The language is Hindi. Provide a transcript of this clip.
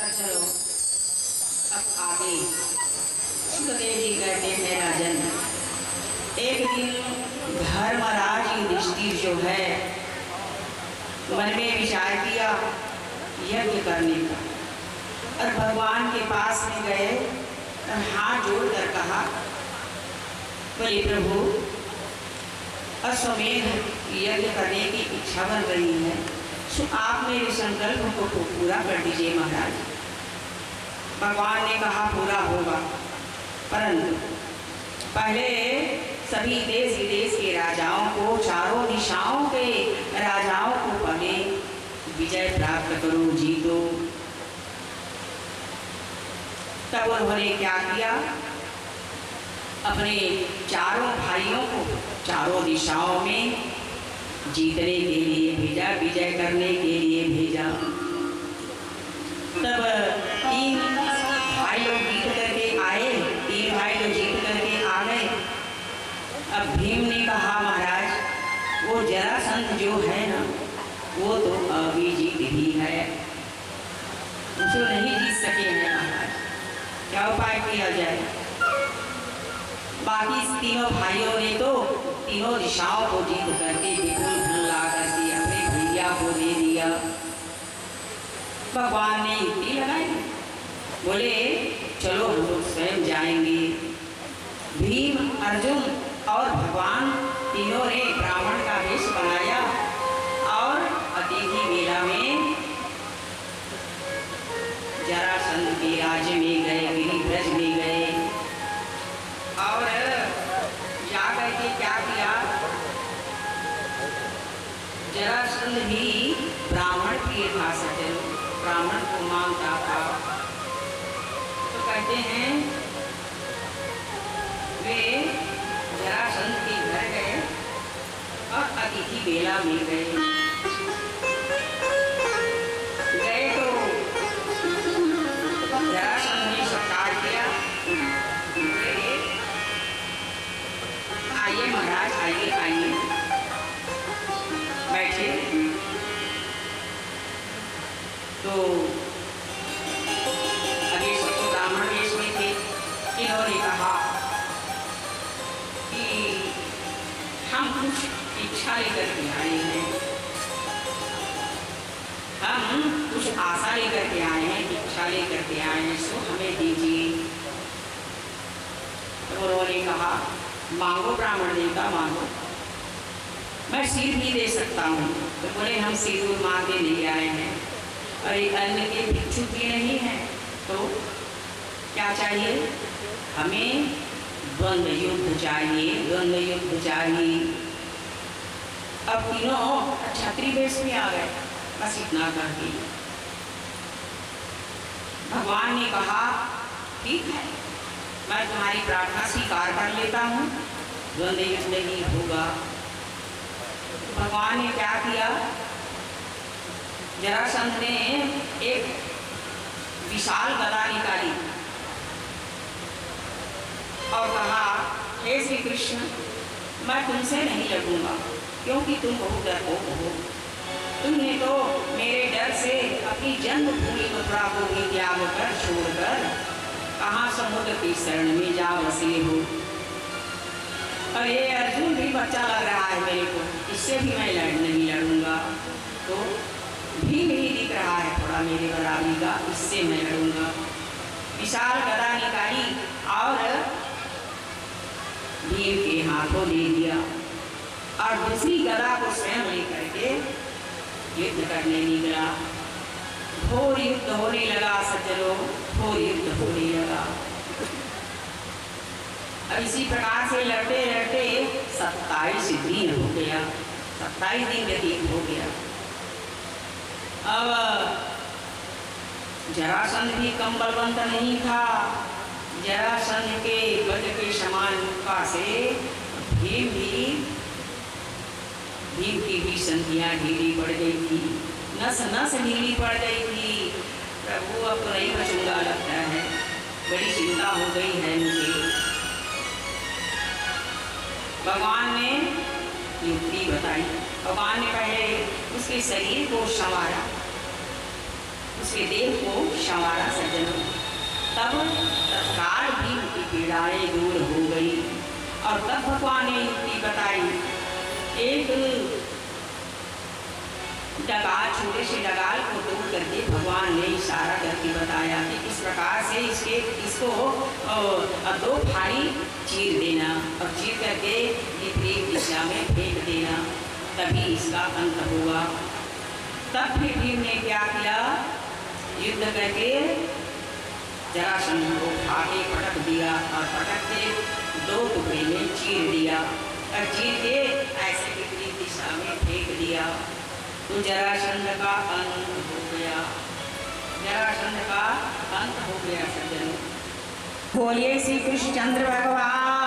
चलो अब आगे सुखदेव जी कहते हैं राजन, एक दिन धर्मराज युधिष्ठिर जो है मन में विचार किया यज्ञ करने का और भगवान के पास में गए और हाथ जोड़कर कहा, बोले प्रभु अश्वमेध यज्ञ करने की इच्छा बन रही है, सो आप मेरे संकल्प को पूरा कर दीजिए महाराज। भगवान ने कहा पूरा होगा, परंतु पहले सभी देश विदेश के राजाओं को, चारों दिशाओं के राजाओं को पहले विजय प्राप्त करो, जीतो। तब उन्होंने क्या किया, अपने चारों भाइयों को चारों दिशाओं में जीतने के लिए भेजा, विजय करने के लिए भेजा। तब तीन भाई लोग जीत करके आए, तीन भाई लोग जीत करके आ गए। अब भीम ने कहा महाराज वो जरासंध जो है ना वो तो अविजीत ही है, उसको नहीं जीत सके हैं महाराज, क्या उपाय किया जाए। बाकी तीनों भाइयों ने तो तीनों दिशाओं को जीत करके विपुल धन ला करके अपने भैया को दे दिया। भगवान ने युक्ति लगाई, बोले चलो हम लोग स्वयं जाएंगे। भीम, अर्जुन और भगवान तीनों ने ब्राह्मण का वेश बनाया और अतिथि मेला में जरासंध के राज्य में गए, गिरिब्रज में गए और जाकर के क्या किया, जरासंध भी ब्राह्मण प्रिय था, सचल ब्राह्मण को मानता था। तो कहते हैं वे जरासंध के घर गए और अतिथि बेला में गए तो जरासंध ने सत्कार किया, आइए महाराज आइए आइए बैठिए। तो अभी सब तो ब्राह्मण वेश में थे, इन्होंने कहा कि हम कुछ इच्छा लेकर के आए हैं, हम कुछ आशा लेकर के आए हैं, इच्छा लेकर के आए हैं, सो हमें दीजिए। तो उन्होंने कहा मांगो ब्राह्मण देवता मांगो, मैं सिर भी दे सकता हूँ। तो बोले हम सिर मांगने नहीं आए हैं, अरे अन्न के भिक्षु भी नहीं है, तो क्या चाहिए, हमें द्वंद्व युद्ध चाहिए, द्वंद्व युद्ध चाहिए। अब तीनों क्षत्रिय वेश में आ गए, बस इतना कर दी। भगवान ने कहा ठीक है, मैं तुम्हारी प्रार्थना स्वीकार कर लेता हूँ, द्वंद्व युद्ध नहीं होगा। भगवान ने क्या किया, जरासंध ने एक विशाल गदा निकाली और कहा हे श्री कृष्ण, मैं तुमसे नहीं लड़ूंगा क्योंकि तुम बहुत डरपोक हो, तुमने तो मेरे डर से अपनी जन्मभूमि मथुरा को भी त्याग कर छोड़कर कहाँ समुद्र की शरण में जा बसे हो। और ये अर्जुन भी बच्चा लग रहा है मेरे को, इससे भी मैं नहीं लड़ूंगा। तो भीम ही दिख रहा है थोड़ा मेरे बराबरी का, इससे मैं लड़ूंगा। विशाल गदा निकाली और भीम के हाथों दे दिया और दूसरी गदा को स्वयं लेकर के युद्ध करने निकला। घोर युद्ध होने लगा सज्जनों, घोर युद्ध होने लगा। अब इसी प्रकार से लड़ते लड़ते 27 दिन हो गया, 27 दिन व्यतीत हो गया। अब जरासंध भी कम बलवंत नहीं था, जरासंध के वज के समान मुक्का से भीम की भी संधियाँ ढीली पड़ गई थी, नस नस ढीली पड़ गई थी। प्रभु अब तो नहीं बचूंगा लगता है, बड़ी चिंता हो गई है मुझे। भगवान ने युक्ति बताई, भगवान ने पहले उसके शरीर को संवारा, उसके देह को संवारा सज्जनों। तब तत्काल भीम की पीड़ाएं दूर हो गई और तब भगवान ने युक्ति बताई। एक डगाल, छोटे से डगाल को तोड़ करके भगवान ने इशारा करके बताया कि इस प्रकार से इसको दो फाड़ी चीर देना और चीर करके विपरीत दिशा में फेंक देना, तभी इसका अंत होगा। तब फिर भीम ने क्या किया, युद्ध करके जरासंध को आगे पटक दिया और पटक के दो टुकड़े में चीर दिया और चीर के ऐसे विपरीत दिशा में फेंक दिया। तो जरासंध का अंत हो गया, जरासंध का अंत हो गया सज्जनों। बोलिए श्री कृष्णचंद्र भगवान